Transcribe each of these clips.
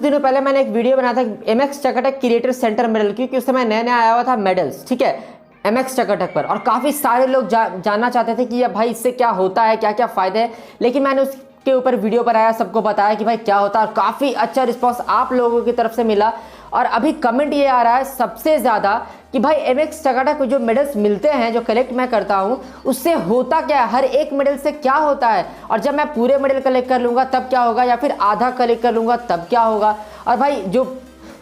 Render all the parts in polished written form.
दिनों पहले मैंने एक वीडियो बनाया था MX टकाटक क्रिएटर सेंटर मेडल, क्योंकि उस समय नया नया आया हुआ था मेडल्स, ठीक है, MX टकाटक पर, और काफ़ी सारे लोग जानना चाहते थे कि ये भाई इससे क्या होता है, क्या क्या फ़ायदे हैं। लेकिन मैंने उसके ऊपर वीडियो बनाया, सबको बताया कि भाई क्या होता है, और काफ़ी अच्छा रिस्पॉन्स आप लोगों की तरफ से मिला। और अभी कमेंट ये आ रहा है सबसे ज़्यादा कि भाई MX टकाटक को जो मेडल्स मिलते हैं, जो कलेक्ट मैं करता हूँ, उससे होता क्या है, हर एक मेडल से क्या होता है, और जब मैं पूरे मेडल कलेक्ट कर लूँगा तब क्या होगा, या फिर आधा कलेक्ट कर लूँगा तब क्या होगा। और भाई जो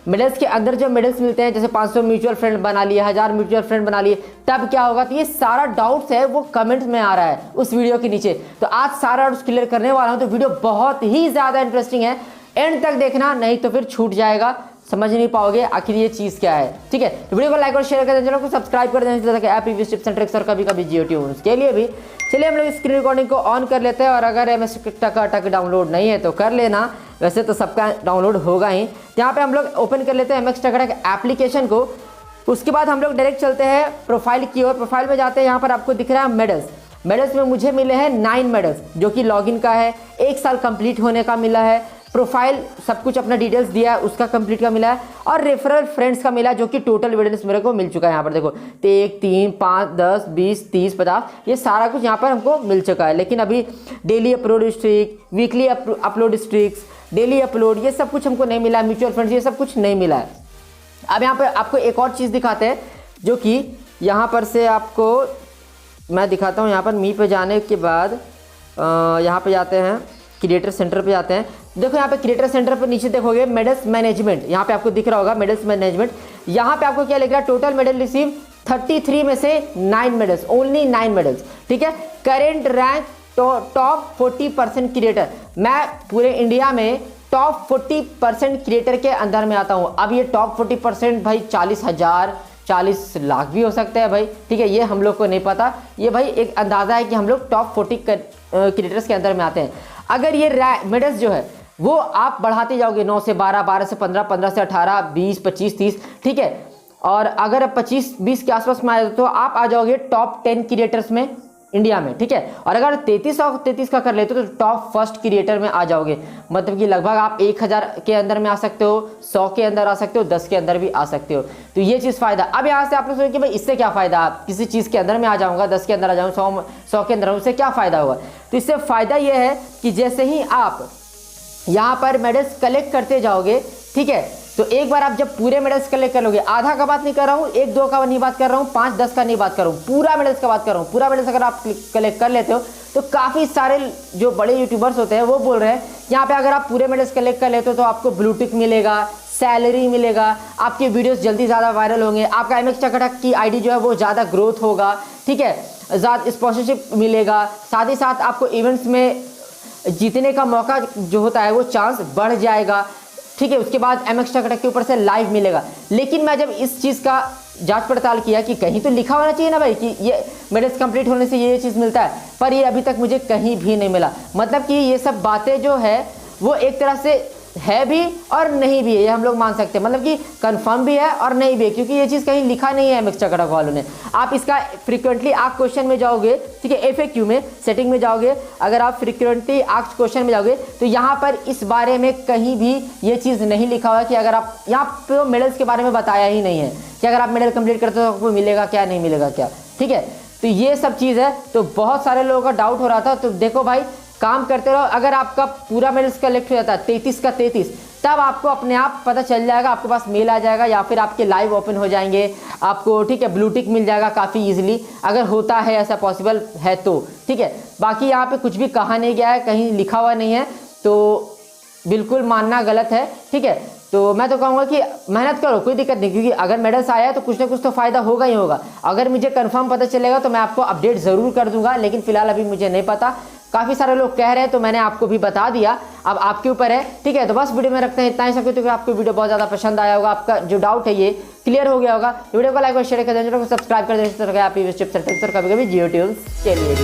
मेडल्स के अंदर जो मेडल्स मिलते हैं, जैसे 500 म्यूचुअल फ्रेंड बना लिए, 1000 म्यूचुअल फ्रेंड बना लिए, तब क्या होगा। तो ये सारा डाउट्स है वो कमेंट्स में आ रहा है उस वीडियो के नीचे। तो आज सारा डाउट्स क्लियर करने वाला हूँ। तो वीडियो बहुत ही ज़्यादा इंटरेस्टिंग है, एंड तक देखना, नहीं तो फिर छूट जाएगा, समझ नहीं पाओगे आखिर ये चीज़ क्या है, ठीक है। तो वीडियो को लाइक और शेयर कर दें, चैनल को सब्सक्राइब कर दें ऐप टिप्स एंड ट्रिक्स और कभी कभी जियो ट्यून्स के लिए भी। चलिए हम लोग स्क्रीन रिकॉर्डिंग को ऑन कर लेते हैं, और अगर MX टकाटक डाउनलोड नहीं है तो कर लेना, वैसे तो सबका डाउनलोड होगा ही। यहाँ पे हम लोग ओपन कर लेते हैं MX टकाटक एप्लीकेशन को। उसके बाद हम लोग डायरेक्ट चलते हैं प्रोफाइल की ओर। प्रोफाइल में जाते हैं, यहाँ पर आपको दिख रहा है मेडल्स में मुझे मिले हैं 9 मेडल्स, जो कि लॉगिन का है, 1 साल कंप्लीट होने का मिला है, प्रोफाइल सब कुछ अपना डिटेल्स दिया है उसका कंप्लीट का मिला है, और रेफरल फ्रेंड्स का मिला है, जो कि टोटल एविडेंस मेरे को मिल चुका है। यहाँ पर देखो 1, 3, 5, 10, 20, 30, 50, ये सारा कुछ यहाँ पर हमको मिल चुका है। लेकिन अभी daily upload streak, weekly upload streaks, daily upload, ये सब कुछ हमको नहीं मिला है, म्यूचुअल फंड्स ये सब कुछ नहीं मिला है। अब यहाँ पर आपको एक और चीज़ दिखाते हैं, जो कि यहाँ पर से आपको मैं दिखाता हूँ। यहाँ पर मी पे जाने के बाद यहाँ पे जाते हैं, क्रिएटर सेंटर पे जाते हैं। देखो यहाँ पे क्रिएटर सेंटर पे नीचे देखोगे मेडल्स मैनेजमेंट, यहाँ पे आपको दिख रहा होगा मेडल्स मैनेजमेंट। यहाँ पे आपको क्या लिख रहा है, टोटल मेडल रिसीव 33 में से 9 मेडल्स, ओनली 9 मेडल्स, ठीक है। करेंट रैंक टॉप 40% क्रिएटर, मैं पूरे इंडिया में टॉप 40% क्रिएटर के अंदर में आता हूँ। अब ये टॉप 40% भाई 40,000 40 लाख भी हो सकते हैं भाई, ठीक है, ये हम लोग को नहीं पता। ये भाई एक अंदाज़ा है कि हम लोग टॉप 40 क्रिएटर्स के अंदर में आते हैं। अगर ये मेडल्स जो है वो आप बढ़ाते जाओगे 9 से 12, 12 से 15, 15 से 18, 20, 25, 30, ठीक है, और अगर 25, 20 के आसपास में आए तो आप आ जाओगे टॉप 10 क्रिएटर्स में इंडिया में, ठीक है। और अगर 33 और 33 का कर लेते हो तो टॉप फर्स्ट क्रिएटर में आ जाओगे। मतलब कि लगभग आप 1000 के अंदर में आ सकते हो, 100 के अंदर आ सकते हो, 10 के अंदर भी आ सकते हो। तो ये चीज़ फ़ायदा। अब यहाँ से आप लोग सोचें कि भाई इससे क्या फ़ायदा, आप किसी चीज़ के अंदर में आ जाऊँगा, 10 के अंदर आ जाऊँगा, 100 के अंदर, उससे क्या फ़ायदा होगा। तो इससे फ़ायदा ये है कि जैसे ही आप यहाँ पर मेडल्स कलेक्ट करते जाओगे, ठीक है, तो एक बार आप जब पूरे मेडल्स कलेक्ट कर लोगे, आधा का बात नहीं कर रहा हूँ, 1, 2 का नहीं बात कर रहा हूँ, 5, 10 का नहीं बात कर रहा हूँ, पूरा मेडल्स का बात कर रहा हूँ। पूरा मेडल्स अगर आप कलेक्ट कर लेते हो तो काफ़ी सारे जो बड़े यूट्यूबर्स होते हैं वो बोल रहे हैं यहाँ पे अगर आप पूरे मेडल्स कलेक्ट कर लेते हो तो आपको ब्लू टिक मिलेगा, सैलरी मिलेगा, आपके वीडियोस जल्दी ज़्यादा वायरल होंगे, आपका MX टकाटक की आईडी जो है वो ज़्यादा ग्रोथ होगा, ठीक है, ज़्यादा स्पॉन्सरशिप मिलेगा, साथ ही साथ आपको इवेंट्स में जीतने का मौका जो होता है वो चांस बढ़ जाएगा, ठीक है। उसके बाद MX टकाटक के ऊपर से लाइव मिलेगा। लेकिन मैं जब इस चीज़ का जांच पड़ताल किया कि कहीं तो लिखा होना चाहिए ना भाई कि ये मेडल्स कंप्लीट होने से ये चीज़ मिलता है, पर ये अभी तक मुझे कहीं भी नहीं मिला। मतलब कि ये सब बातें जो है वो एक तरह से है भी और नहीं भी है, ये हम लोग मान सकते हैं। मतलब कि कंफर्म भी है और नहीं भी है, क्योंकि ये चीज़ कहीं लिखा नहीं है MX टकाटक वालों ने। आप इसका फ्रीक्वेंटली आस्क्ड क्वेश्चन में जाओगे, ठीक है, FAQ में सेटिंग में जाओगे, अगर आप फ्रीक्वेंटली आस्क्ड क्वेश्चन में जाओगे तो यहाँ पर इस बारे में कहीं भी ये चीज़ नहीं लिखा हुआ है कि अगर आप यहाँ पर मेडल्स के बारे में बताया ही नहीं है कि अगर आप मेडल कंप्लीट करते हो तो आपको मिलेगा क्या, नहीं मिलेगा क्या, ठीक है। तो ये सब चीज़ है। तो बहुत सारे लोगों का डाउट हो रहा था। तो देखो भाई, काम करते रहो। अगर आपका पूरा मेडल्स कलेक्ट हो जाता है 33 का 33, तब आपको अपने आप पता चल जाएगा, आपके पास मेल आ जाएगा या फिर आपके लाइव ओपन हो जाएंगे आपको, ठीक है, ब्लू टिक मिल जाएगा काफ़ी इजीली, अगर होता है ऐसा पॉसिबल है तो, ठीक है। बाकी यहाँ पे कुछ भी कहा नहीं गया है, कहीं लिखा हुआ नहीं है, तो बिल्कुल मानना गलत है, ठीक है। तो मैं तो कहूँगा कि मेहनत करो, कोई दिक्कत नहीं, क्योंकि अगर मेडल्स आया है तो कुछ ना कुछ तो फ़ायदा होगा ही होगा। अगर मुझे कंफर्म पता चलेगा तो मैं आपको अपडेट ज़रूर कर दूंगा, लेकिन फिलहाल अभी मुझे नहीं पता। काफ़ी सारे लोग कह रहे हैं तो मैंने आपको भी बता दिया, अब आपके ऊपर है, ठीक है। तो बस वीडियो में रखते हैं इतना ही। सकते तो आपको वीडियो बहुत ज़्यादा पसंद आया होगा, आपका जो डाउट है ये क्लियर हो गया होगा। वीडियो को लाइक और शेयर कर दें, चैनल को सब्सक्राइब कर दें, इस तरह के आप टिप्स और ट्रिक्स और कभी कभी जियो ट्यून्स के लिए।